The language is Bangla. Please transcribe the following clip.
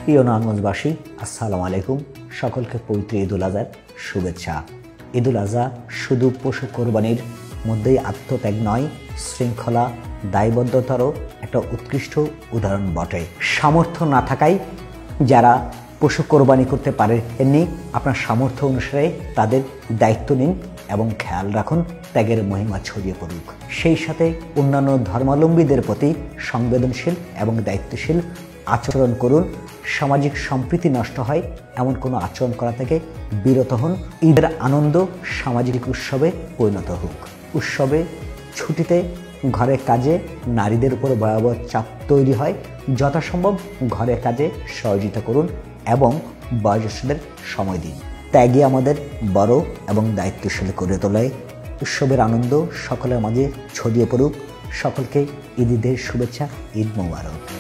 প্রিয় নারায়ণগঞ্জবাসী, আসসালামু আলাইকুম। সকলকে পবিত্র ঈদুল আজহার শুভেচ্ছা। ঈদুল আজহা শুধু পশু কোরবানির মধ্যেই আত্মত্যাগ নয়, শৃঙ্খলা, দায়বদ্ধতারও একটা উৎকৃষ্ট উদাহরণ বটে। সামর্থ্য না থাকায় যারা পশু কোরবানি করতে পারেননি, আপনার সামর্থ্য অনুসারে তাদের দায়িত্ব নিন এবং খেয়াল রাখুন ত্যাগের মহিমা ছড়িয়ে পড়ুক। সেই সাথে অন্যান্য ধর্মাবলম্বীদের প্রতি সংবেদনশীল এবং দায়িত্বশীল আচরণ করুন। সামাজিক সম্প্রীতি নষ্ট হয় এমন কোনো আচরণ করা থেকে বিরত হন। ঈদের আনন্দ সামাজিক উৎসবে পরিণত হোক। উৎসবে, ছুটিতে, ঘরের কাজে নারীদের উপর ভয়াবহ চাপ তৈরি হয়। যথাসম্ভব ঘরের কাজে সহযোগিতা করুন এবং বয়োজ্যেষ্ঠদের সময় দিন। ত্যাগই আমাদের বড় এবং দায়িত্বশীল করে তোলে। উৎসবের আনন্দ সকলের মাঝে ছড়িয়ে পড়ুক। সকলকে ঈদের শুভেচ্ছা। ঈদ মোবারক।